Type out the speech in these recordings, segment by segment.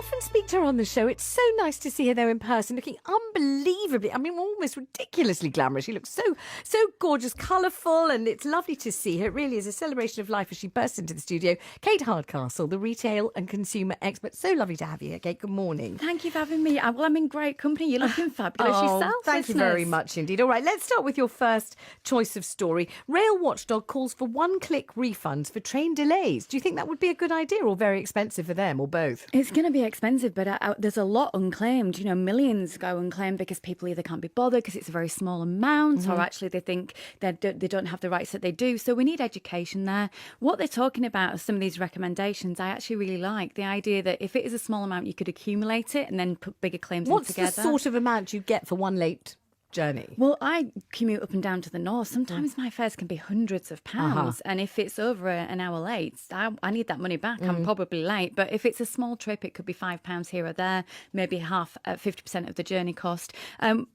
often speak to her on the show. It's so nice to see her there in person, looking unbelievably, almost ridiculously glamorous. She looks so gorgeous, colourful, and it's lovely to see her. It really is a celebration of life as she bursts into the studio. Kate Hardcastle, the retail and consumer expert. So lovely to have you here, Kate. Good morning. Thank you for having me. Well, I'm in great company. You're looking fabulous yourself. Thank you very much indeed. All right, let's start with your first choice of story. Rail Watchdog calls for one-click refunds for train delays. Do you think that would be a good idea or very expensive for them or both? It's going to be expensive, but there's a lot unclaimed. You know, millions go unclaimed because people either can't be bothered because it's a very small amount or actually they think they don't have the rights that they do. So we need education there. What they're talking about are some of these recommendations I actually really like. The idea that if it is a small amount, you could accumulate it and then put bigger claims in together. What's the sort of amount you get for one late journey? Well, I commute up and down to the north. Sometimes my fares can be hundreds of pounds. And if it's over an hour late, I need that money back. I'm probably late. But if it's a small trip, it could be £5 here or there, maybe 50% of the journey cost.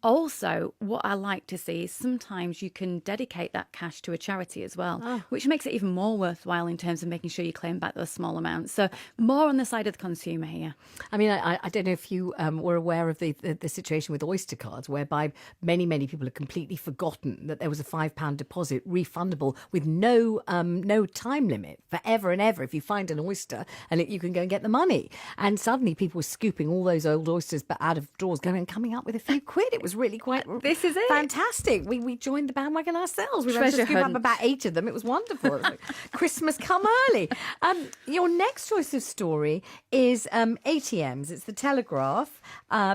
Also, what I like to see is sometimes you can dedicate that cash to a charity as well, which makes it even more worthwhile in terms of making sure you claim back those small amounts. So more on the side of the consumer here. I don't know if you were aware of the situation with Oyster cards, whereby many people have completely forgotten that there was a £5 deposit refundable with no time limit forever and ever if you find an oyster and you can go and get the money. And suddenly people were scooping all those old oysters but out of drawers, going and coming up with a few quid. It was really quite This is it. fantastic. We joined the bandwagon ourselves. We managed to scoop up about 8 of them. It was wonderful. It was like Christmas come early. Your next choice of story is ATMs. It's the Telegraph,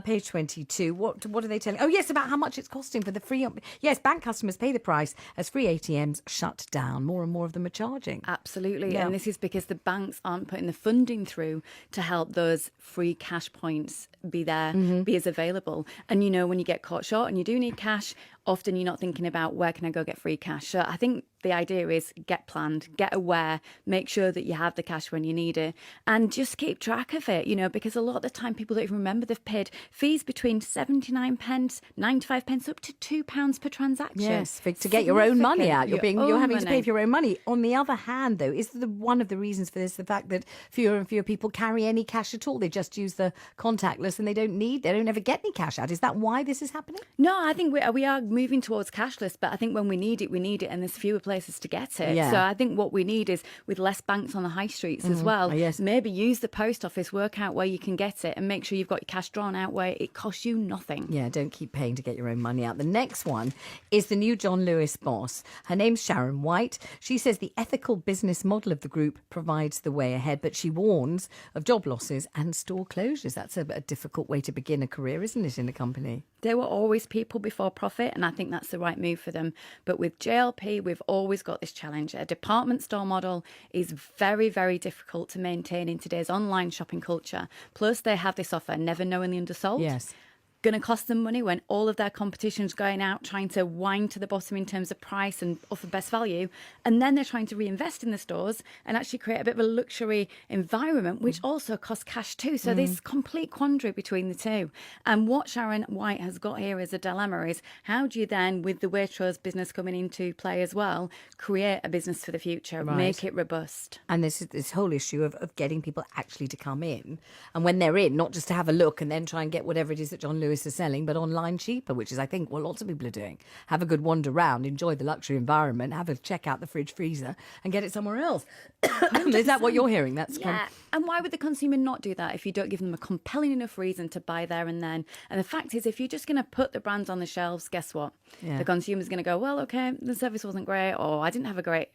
page 22. What are they telling? Oh yes, about how much it's costing for the free. Yes, bank customers pay the price as free ATMs shut down. More and more of them are charging. Absolutely. Yeah. And this is because the banks aren't putting the funding through to help those free cash points be there, be as available. And you know, when you get caught short and you do need cash, often you're not thinking about where can I go get free cash. So I think the idea is get planned, get aware, make sure that you have the cash when you need it and just keep track of it, you know, because a lot of the time people don't even remember they've paid fees between 79 pence, 95 pence up to £2 per transaction. Yes, to get your own money out. You're having to pay for your own money. On the other hand, though, is one of the reasons for this the fact that fewer and fewer people carry any cash at all? They just use the contactless and they don't ever get any cash out. Is that why this is happening? No, I think we are moving towards cashless, but I think when we need it, and there's fewer places to get it. Yeah. So I think what we need is with less banks on the high streets as well, maybe use the post office, work out where you can get it and make sure you've got your cash drawn out where it costs you nothing. Yeah, don't keep paying to get your own money out. The next one is the new John Lewis boss. Her name's Sharon White. She says the ethical business model of the group provides the way ahead, but she warns of job losses and store closures. That's a difficult way to begin a career, isn't it, in a company? There were always people before profit, and I think that's the right move for them. But with JLP, we've always got this challenge. A department store model is very, very difficult to maintain in today's online shopping culture. Plus, they have this offer, never knowingly undersold. Yes. Going to cost them money when all of their competition's going out trying to wind to the bottom in terms of price and offer best value, and then they're trying to reinvest in the stores and actually create a bit of a luxury environment, which also costs cash too. So there's complete quandary between the two. And what Sharon White has got here as a dilemma is how do you then, with the Waitrose business coming into play as well, create a business for the future, make it robust. And this whole issue of getting people actually to come in, and when they're in, not just to have a look and then try and get whatever it is that John Lewis are selling, but online cheaper, which is, I think, what lots of people are doing. Have a good wander around, enjoy the luxury environment, have a check out the fridge freezer and get it somewhere else. Is that what you're hearing? And why would the consumer not do that if you don't give them a compelling enough reason to buy there and then? And the fact is, if you're just going to put the brands on the shelves, guess what? Yeah. The consumer's going to go, well, okay, the service wasn't great, or I didn't have a great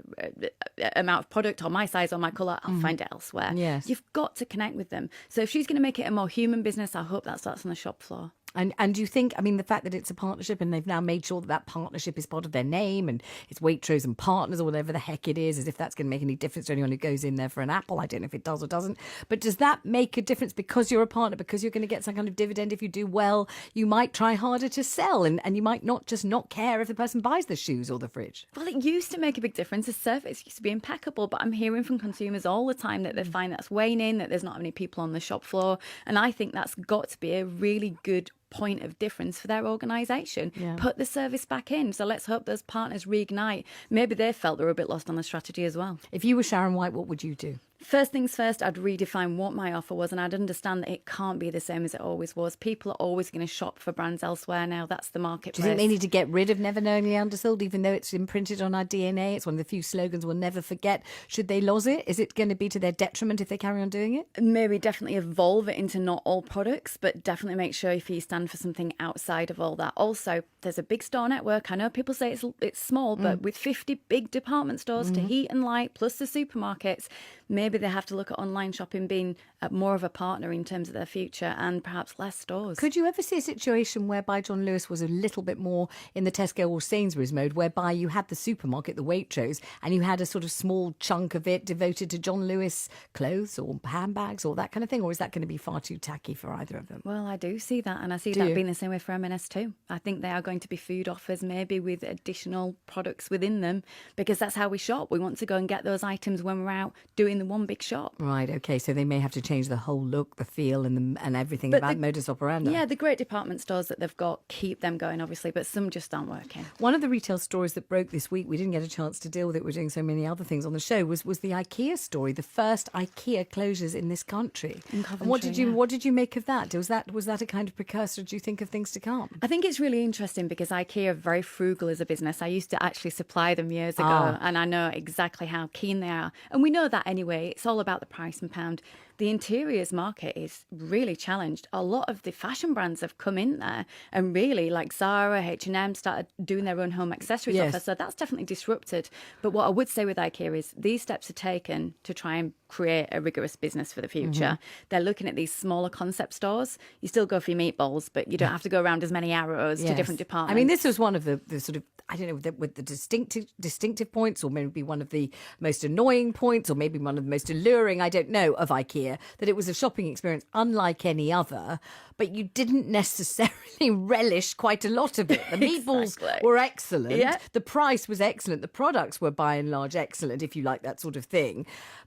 amount of product, or my size, or my colour, I'll find it elsewhere. Yes. You've got to connect with them. So if she's going to make it a more human business, I hope that starts on the shop floor. And do you think, the fact that it's a partnership and they've now made sure that partnership is part of their name and it's Waitrose and Partners or whatever the heck it is, as if that's going to make any difference to anyone who goes in there for an apple. I don't know if it does or doesn't. But does that make a difference because you're a partner, because you're going to get some kind of dividend if you do well? You might try harder to sell and you might not care if the person buys the shoes or the fridge. Well, it used to make a big difference. The service used to be impeccable, but I'm hearing from consumers all the time that they find that's waning, that there's not many people on the shop floor. And I think that's got to be a really good point of difference for their organisation. Put the service back in. So let's hope those partners reignite. Maybe they felt they were a bit lost on the strategy as well. If you were Sharon White, what would you do? First things first, I'd redefine what my offer was, and I'd understand that it can't be the same as it always was. People are always going to shop for brands elsewhere now. That's the marketplace. Do you think they need to get rid of never knowingly undersold, even though it's imprinted on our DNA? It's one of the few slogans we'll never forget. Should they lose it? Is it going to be to their detriment if they carry on doing it? Maybe definitely evolve it into not all products, but definitely make sure if you stand for something outside of all that. Also, there's a big store network. I know people say it's small, but with 50 big department stores to heat and light, plus the supermarkets, maybe they have to look at online shopping being more of a partner in terms of their future and perhaps less stores. Could you ever see a situation whereby John Lewis was a little bit more in the Tesco or Sainsbury's mode, whereby you had the supermarket, the Waitrose, and you had a sort of small chunk of it devoted to John Lewis clothes or handbags or that kind of thing? Or is that going to be far too tacky for either of them? Well, I do see that, and I see that being the same way for M&S too. I think they are going to be food offers, maybe with additional products within them, because that's how we shop. We want to go and get those items when we're out doing the one big shop. Right, okay, so they may have to change the whole look, the feel and everything about modus operandi. Yeah, the great department stores that they've got, keep them going, obviously, but some just aren't working. One of the retail stories that broke this week, we didn't get a chance to deal with it, we're doing so many other things on the show, was the IKEA story, the first IKEA closures in this country. In Coventry, and what did you make of that? Was that a kind of precursor, do you think, of things to come? I think it's really interesting because IKEA are very frugal as a business. I used to actually supply them years ago, and I know exactly how keen they are. And we know that anyway. It's all about the price and pound. The interiors market is really challenged. A lot of the fashion brands have come in there and really, like Zara, H&M, started doing their own home accessories offer. So that's definitely disrupted. But what I would say with IKEA is these steps are taken to try and create a rigorous business for the future. They're looking at these smaller concept stores. You still go for your meatballs, but you don't have to go around as many arrows to different departments. I mean, this was one of the sort of, I don't know, with the distinctive points, or maybe one of the most annoying points, or maybe one of the most alluring, I don't know, of IKEA, that it was a shopping experience unlike any other, but you didn't necessarily relish quite a lot of it. The meatballs were excellent. Yeah. The price was excellent. The products were by and large excellent, if you like that sort of thing.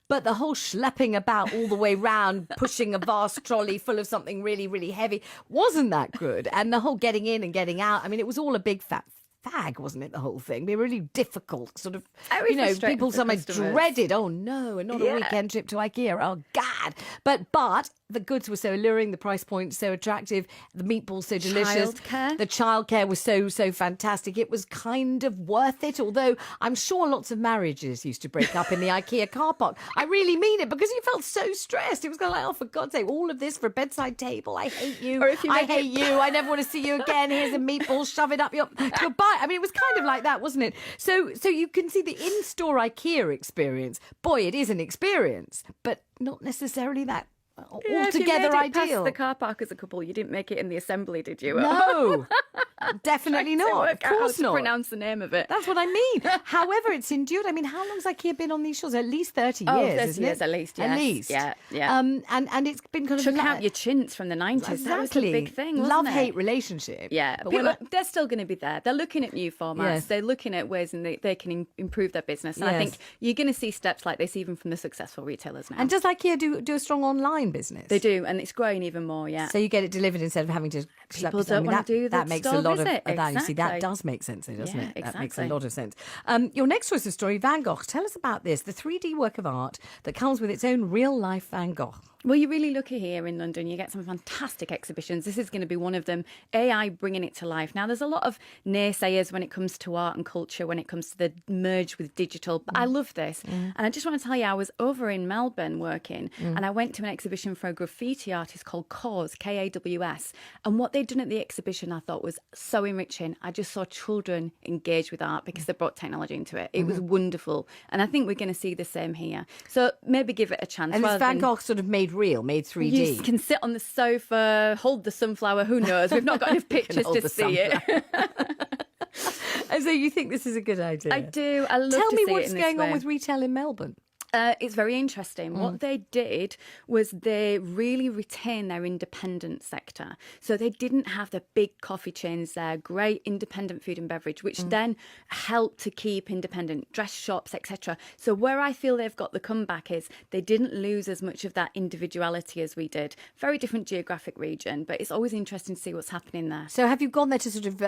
But the whole schlepping about all the way round, pushing a vast trolley full of something really, really heavy wasn't that good. And the whole getting in and getting out, I mean, it was all a big fat fag, wasn't it, the whole thing? Be really difficult, sort of, people sometimes dreaded, oh no, and not a weekend trip to IKEA, oh God. But the goods were so alluring, the price point so attractive, the meatballs so delicious. The childcare was so fantastic. It was kind of worth it, although I'm sure lots of marriages used to break up in the IKEA car park. I really mean it, because you felt so stressed. It was kind of like, oh, for God's sake, all of this for a bedside table. I hate you. I hate you. I never want to see you again. Here's a meatball. Shove it up your butt. I mean, it was kind of like that, wasn't it? So you can see the in-store IKEA experience. Boy, it is an experience, but not necessarily that altogether ideal. Past the car park as a couple, you didn't make it in the assembly, did you? No, definitely not. Of course not. Pronounce the name of it. That's what I mean. However, it's endured. I mean, how long's IKEA been on these shores? At least 30 years, isn't it? At least, yes. At least. Yeah. And it's been kind of... Chuck out your chintz from the 90s. Exactly. That was a big thing, wasn't Love-hate relationship. Yeah. But they're still going to be there. They're looking at new formats. Yes. They're looking at ways they can improve their business. And I think you're going to see steps like this even from the successful retailers now. And does IKEA do a strong online business? They do. And it's growing even more, So you get it delivered instead of having to... People don't want to do that makes a lot visit. of that. You see, that does make sense, doesn't it? Exactly. That makes a lot of sense. Your next choice of story, Van Gogh. Tell us about this, the 3D work of art that comes with its own real-life Van Gogh. Well, you're really lucky here in London. You get some fantastic exhibitions. This is going to be one of them. AI bringing it to life. Now, there's a lot of naysayers when it comes to art and culture, when it comes to the merge with digital. But I love this. And I just want to tell you, I was over in Melbourne working and I went to an exhibition for a graffiti artist called Kaws, Kaws. And what they'd done at the exhibition I thought was so enriching. I just saw children engage with art because they brought technology into it. It was wonderful. And I think we're going to see the same here. So maybe give it a chance. And is Van Gogh sort of made 3D? You can sit on the sofa, hold the sunflower, who knows? We've not got enough pictures to see it. And so you think this is a good idea? I do. I love Tell to me see what's it in going this on way. with retail in Melbourne. It's very interesting. What they did was they really retained their independent sector. So they didn't have the big coffee chains there, great independent food and beverage, which then helped to keep independent dress shops, etc. So where I feel they've got the comeback is they didn't lose as much of that individuality as we did. Very different geographic region, but it's always interesting to see what's happening there. So have you gone there to sort of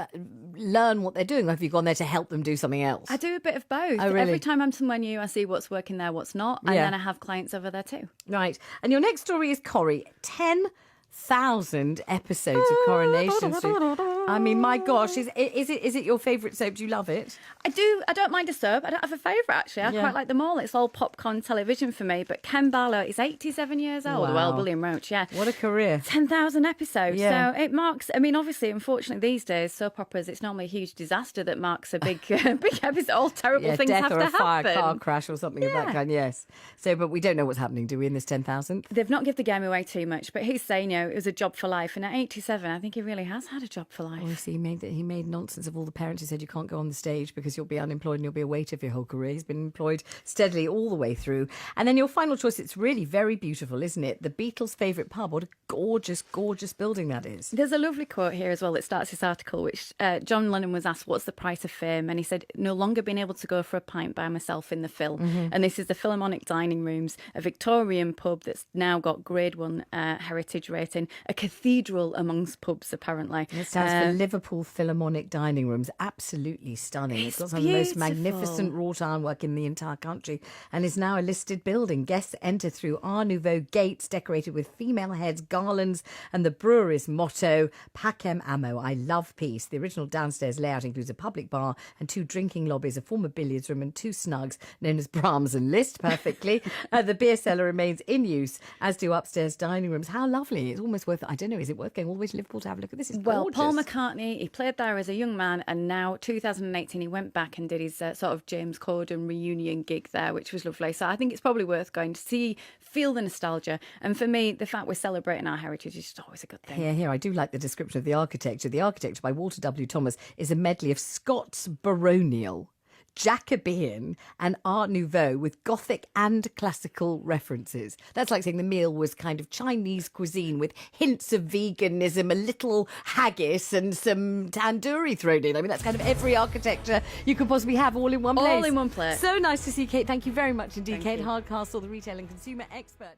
learn what they're doing, or have you gone there to help them do something else? I do a bit of both. Oh, really? Every time I'm somewhere new, I see what's working there, what's else not. And Yeah. then I have clients over there too. Right. And your next story is Corrie. 10,000 episodes of Coronation Street. I mean, my gosh, is it your favourite soap? Do you love it? I do. I don't mind a soap. I don't have a favourite, actually. I quite like them all. It's all popcorn television for me. But Ken Barlow is 87 years old. Wow. Well, William Roach, yeah. What a career. 10,000 episodes. Yeah. So it marks, I mean, obviously, unfortunately, these days, soap operas, it's normally a huge disaster that marks a big big episode. All terrible things death have or to a fire, happen. car crash or something of that kind, yes. So, but we don't know what's happening, do we, in this 10,000th? They've not given the game away too much, but he's saying, it was a job for life. And at 87, I think he really has had a job for life. Obviously, he made nonsense of all the parents who said you can't go on the stage because you'll be unemployed and you'll be a waiter for your whole career. He's been employed steadily all the way through. And then your final choice, it's really very beautiful, isn't it? The Beatles' favourite pub. What a gorgeous, gorgeous building that is. There's a lovely quote here as well that starts this article, which John Lennon was asked, what's the price of fame? And he said, no longer being able to go for a pint by myself in the Phil. And this is the Philharmonic Dining Rooms, a Victorian pub that's now got grade 1 heritage rating, a cathedral amongst pubs, apparently. It stands for Liverpool Philharmonic Dining Rooms. Absolutely stunning. It's got some of the most magnificent wrought ironwork in the entire country and is now a listed building. Guests enter through Art Nouveau gates decorated with female heads, garlands, and the brewery's motto, Pacem Amo, I love peace. The original downstairs layout includes a public bar and 2 drinking lobbies, a former billiards room and 2 snugs known as Brahms and Liszt, perfectly. The beer cellar remains in use, as do upstairs dining rooms. How lovely. It's almost worth, I don't know, is it worth going all the way to Liverpool to have a look at this? It's Well, gorgeous. Paul McCartney, he played there as a young man, and now 2018 he went back and did his sort of James Corden reunion gig there, which was lovely. So I think it's probably worth going to see, feel the nostalgia. And for me, the fact we're celebrating our heritage is just always a good thing. Here, I do like the description of the architecture. The architecture by Walter W. Thomas is a medley of Scots baronial, Jacobean and Art Nouveau with Gothic and classical references. That's like saying the meal was kind of Chinese cuisine with hints of veganism, a little haggis and some tandoori thrown in. I mean, that's kind of every architecture you could possibly have all in one place. All in one place. So nice to see you, Kate. Thank you very much indeed, Thank Kate you. Hardcastle, the retail and consumer expert.